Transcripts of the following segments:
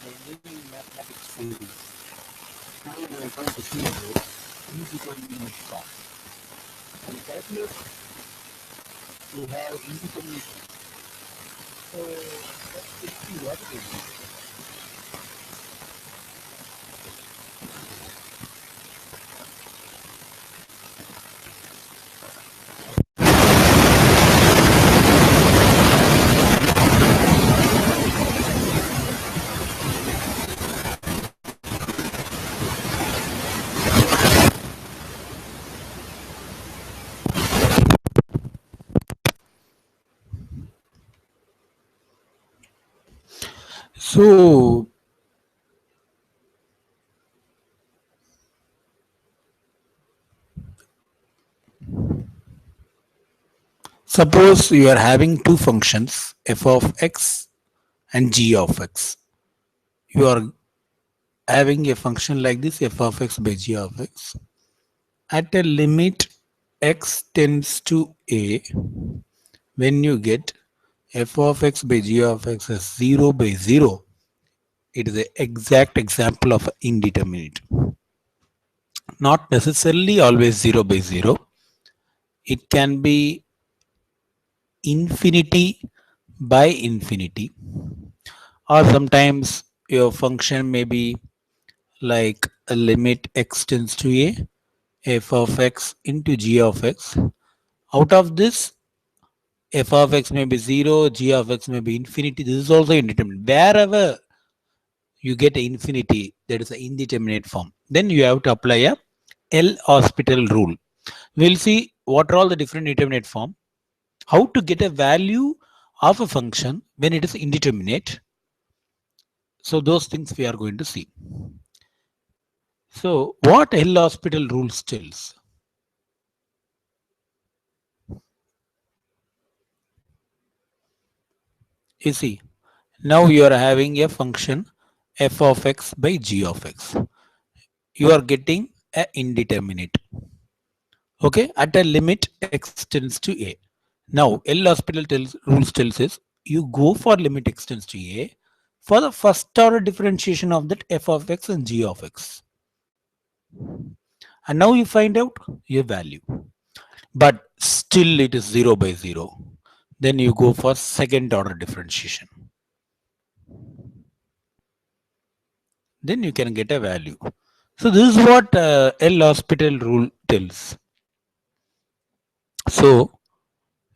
linear mathematics series. Today we are going to see about indeterminate form. In calculus, we have indeterminate form. So let's see what it is. So suppose you are having two functions f of x and g of x. You are having a function like this f of x by g of x. At a limit x tends to a, when you get f of x by g of x as 0 by 0, it is the exact example of indeterminate. Not necessarily always 0 by 0. It can be infinity by infinity, or sometimes your function may be like a limit x tends to a f of x into g of x. Out of this, f of x may be 0, g of x may be infinity. This is also indeterminate. Wherever you get infinity, that is an indeterminate form. Then you have to apply a L'Hospital rule. We'll see what are all the different indeterminate form, how to get a value of a function when it is indeterminate. So those things we are going to see. So what L'Hospital rules tells? You see, now you are having a function f of x by g of x. You are getting a indeterminate. Okay, at a limit x tends to a. Now L'Hospital rules tells us you go for limit x tends to a for the first order differentiation of that f of x and g of x. And now you find out your value. But still it is 0 by 0. Then you go for second order differentiation. Then you can get a value. So this is what L'Hospital rule tells. So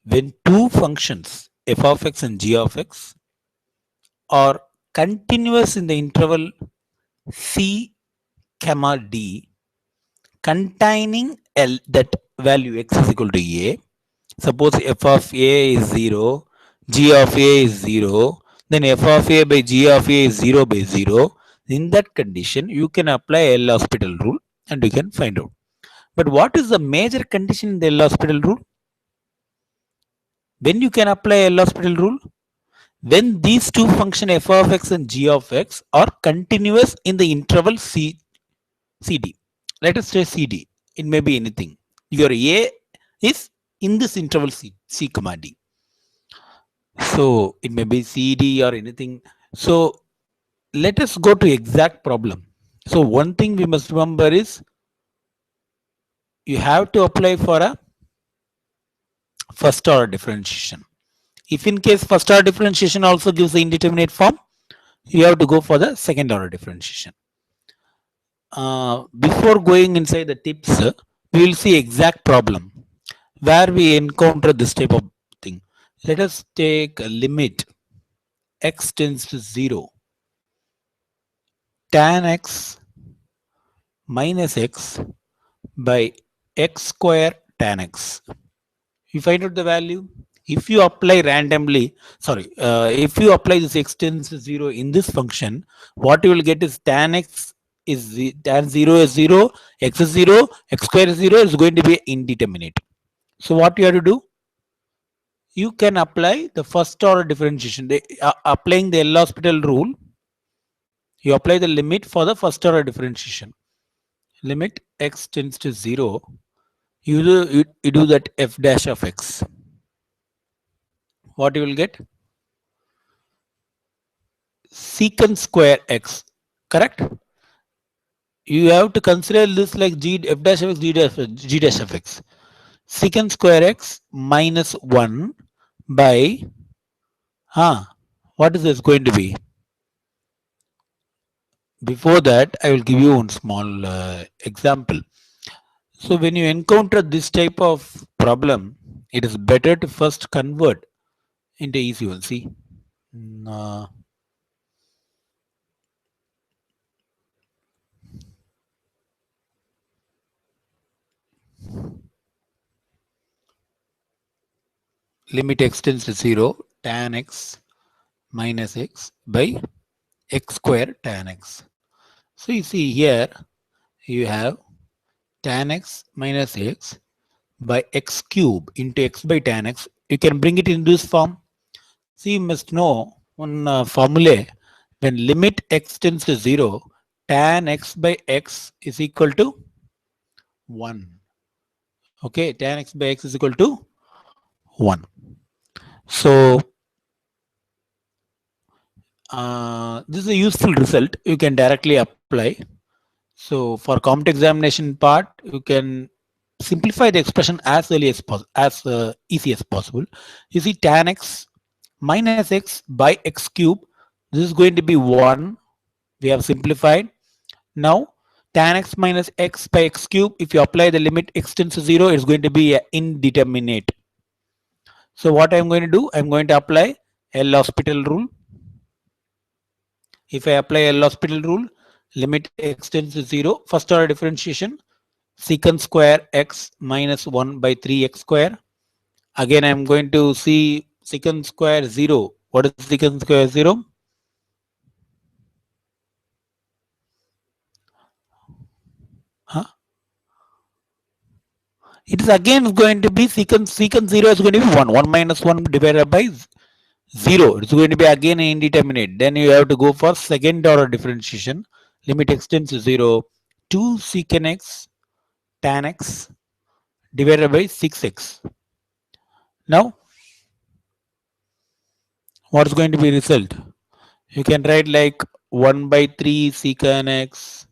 when two functions f of x and g of x are continuous in the interval c comma d containing L that value x is equal to a. Suppose f of a is 0, g of a is 0, then f of a by g of a is 0 by 0. In that condition, you can apply L'Hospital rule and you can find out. But what is the major condition in the L'Hospital rule? When you can apply L'Hospital rule? When these two functions f of x and g of x are continuous in the interval CD. Let us say CD. It may be anything. Your A is in this interval C comma D. So it may be CD or anything. So let us go to exact problem. So one thing we must remember is you have to apply for a first order differentiation. If in case first order differentiation also gives the indeterminate form, you have to go for the second order differentiation. Before going inside the tips, we will see exact problem where we encounter this type of thing. Let us take a limit x tends to 0, tan x minus x by x square tan x. You find out the value. If you apply randomly, if you apply this x tends to 0 in this function, what you will get is tan x is tan 0 is 0, x is 0, x square is 0 is going to be indeterminate. So what you have to do? You can apply the first order differentiation. Applying the L'Hospital rule, you apply the limit for the first order differentiation. Limit x tends to 0, you do that f dash of x. What you will get? secant square x, correct? You have to consider this like g f dash of x, g dash of x. Secant square x minus 1 by, what is this going to be? Before that, I will give you one small example. So when you encounter this type of problem, it is better to first convert into easy one. See, mm, uh, limit x tends to 0, tan x minus x by x square tan x. So you see here, you have tan x minus x by x cube into x by tan x. You can bring it in this form. See, you must know one formula. When limit x tends to 0, tan x by x is equal to 1. Okay, tan x by x is equal to 1. So this is a useful result you can directly apply. So for COMT examination part, you can simplify the expression as early as possible, as easy as possible. You see tan x minus x by x cube. This is going to be 1. We have simplified. Now tan x minus x by x cube, if you apply the limit x tends to 0, it's going to be indeterminate. So what I'm going to do, I'm going to apply L'Hospital rule. If I apply L'Hospital rule, limit x tends to 0, first order differentiation, secant square x minus 1 by 3x square. Again, I'm going to see secant square 0. What is secant square 0? Huh? It is again going to be secant 0 is going to be 1. 1 minus 1 divided by 0. It's going to be again indeterminate. Then you have to go for second order differentiation. Limit x tends to 0. 2 secant x tan x divided by 6x. Now, what's going to be result? You can write like 1 by 3 secant x,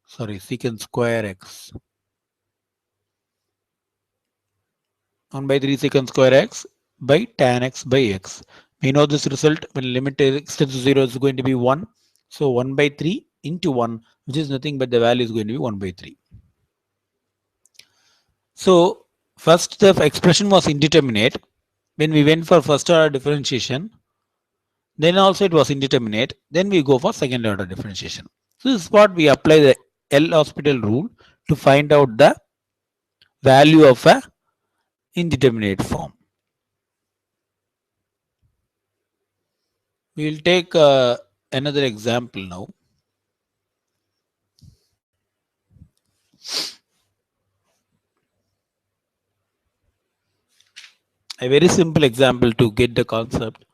secant square x. 1 by 3 secant square x by tan x by x. We know this result when limit x tends to 0 is going to be 1. So 1 by 3 into 1, which is nothing but the value is going to be 1 by 3. So first the expression was indeterminate. When we went for first order differentiation, then also it was indeterminate. Then we go for second order differentiation. So this is what we apply the L'Hospital rule to find out the value of a indeterminate form. We will take another example now. A very simple example to get the concept.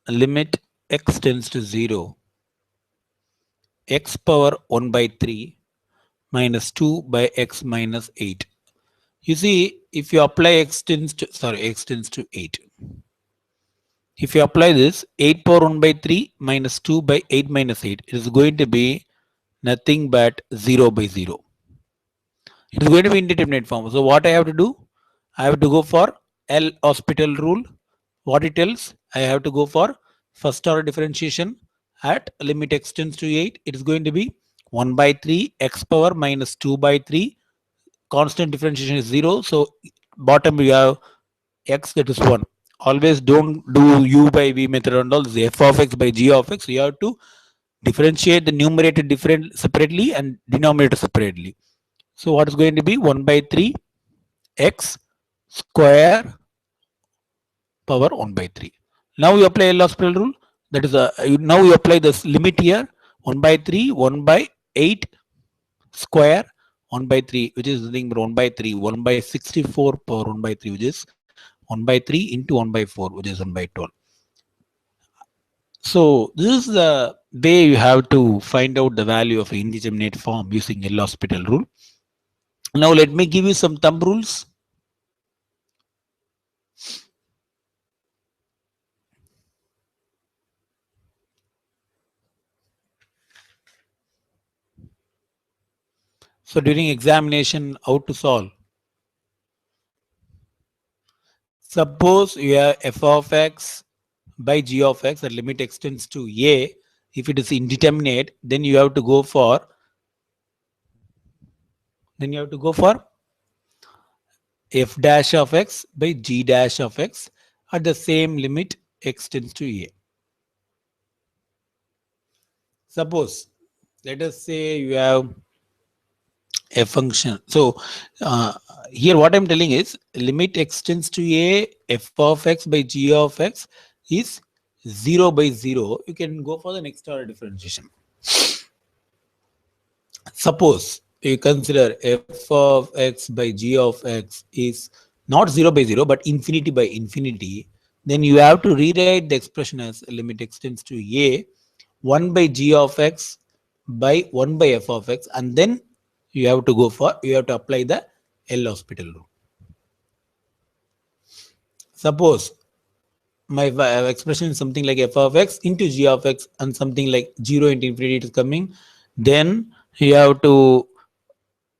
Limit x tends to 0, x power 1 by 3 minus 2 by x minus 8. You see, if you apply x tends to 8. If you apply this 8 power 1 by 3 minus 2 by 8 minus 8, it is going to be nothing but 0 by 0. It is going to be indeterminate form. So what I have to do? I have to go for L'Hospital rule. What it tells? I have to go for first order differentiation at limit x tends to 8. It is going to be 1 by 3 x power minus 2 by 3. Constant differentiation is 0. So bottom we have x, that is 1. Always don't do u by v method and all. F of x by g of x. You have to differentiate the numerator separately and denominator separately. So what is going to be 1 by 3 x square power 1 by 3. Now you apply L'Hospital rule. That is now you apply this limit here 1 by 3, 1 by 8 square 1 by 3, which is nothing but 1 by 3, 1 by 64 power 1 by 3, which is 1 by 3 into 1 by 4, which is 1 by 12. So this is the way you have to find out the value of an indeterminate form using L'Hospital rule. Now let me give you some thumb rules. So during examination, how to solve? Suppose you have f of x by g of x, the limit extends to a. If it is indeterminate, then you have to go for f dash of x by g dash of x at the same limit extends to a. Suppose, let us say you have a function. So here what I'm telling is limit extends to a, f of x by g of x is 0 by 0. You can go for the next order differentiation. Suppose you consider f of x by g of x is not 0 by 0 but infinity by infinity, then you have to rewrite the expression as limit extends to a 1 by g of x by 1 by f of x, and then you have to apply the L'Hospital rule. Suppose my expression is something like f of x into g of x and something like 0 into infinity is coming, then you have to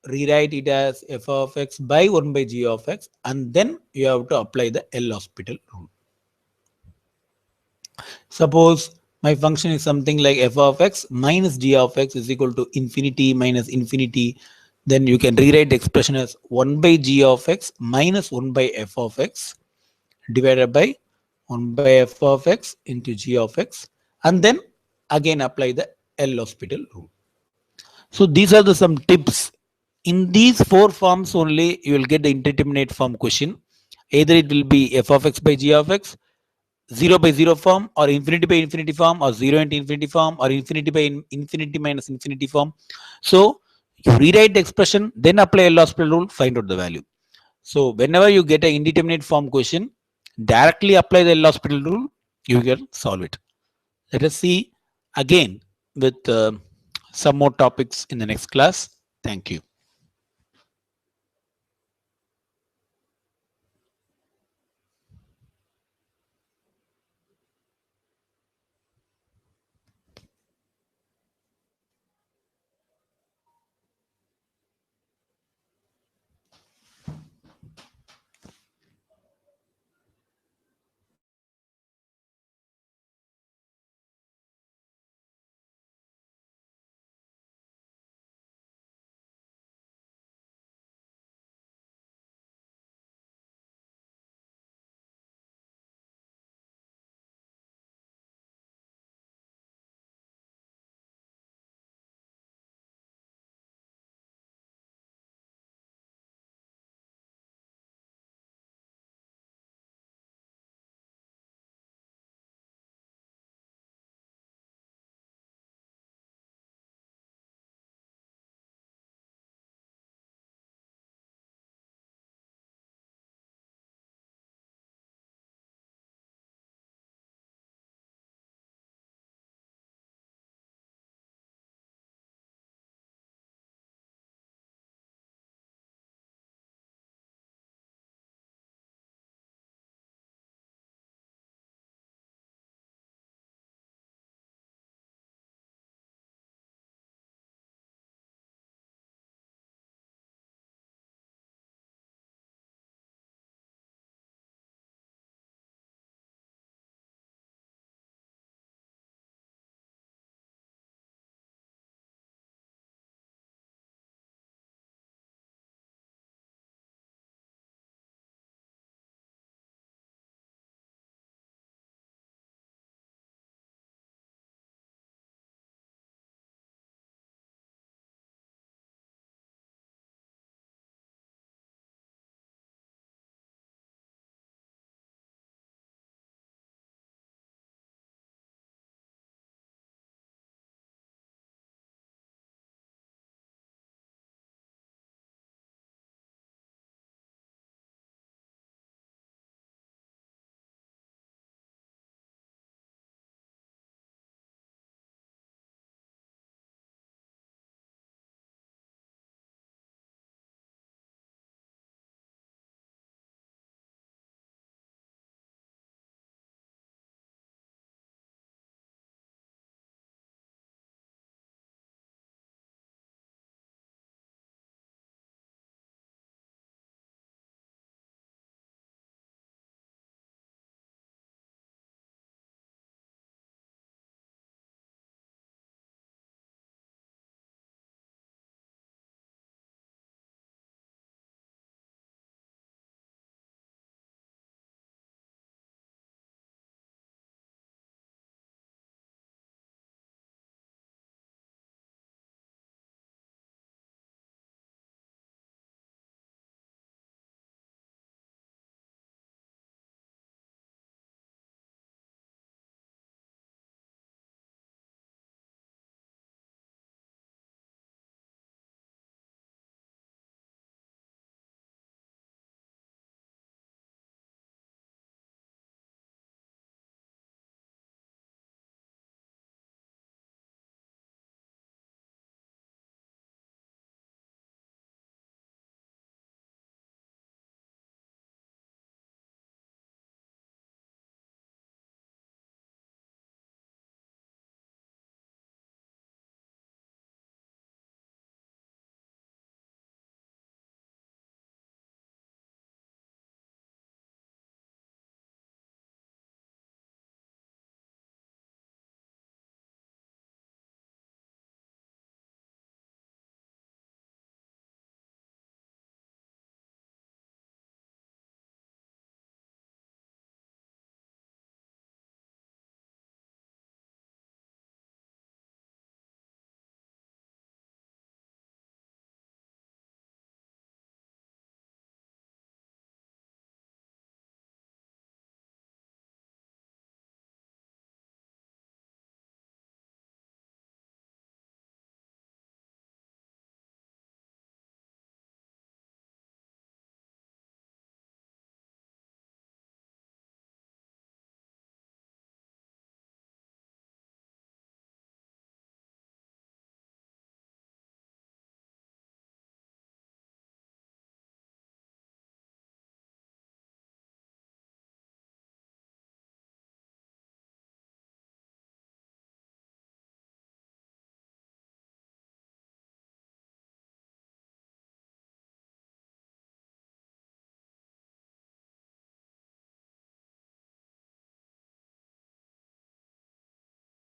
rewrite it as f of x by 1 by g of x, and then you have to apply the L'Hospital rule. Suppose my function is something like f of x minus g of x is equal to infinity minus infinity, then you can rewrite the expression as 1 by g of x minus 1 by f of x divided by 1 by f of x into g of x, and then again apply the L'Hospital rule. So these are some tips. In these four forms only you will get the indeterminate form question. Either it will be f of x by g of x, 0 by 0 form, or infinity by infinity form, or 0 into infinity form, or infinity by infinity minus infinity form. So you rewrite the expression, then apply L'Hospital rule, find out the value. So whenever you get an indeterminate form question, directly apply the L'Hospital rule, you can solve it. Let us see again with some more topics in the next class. Thank you.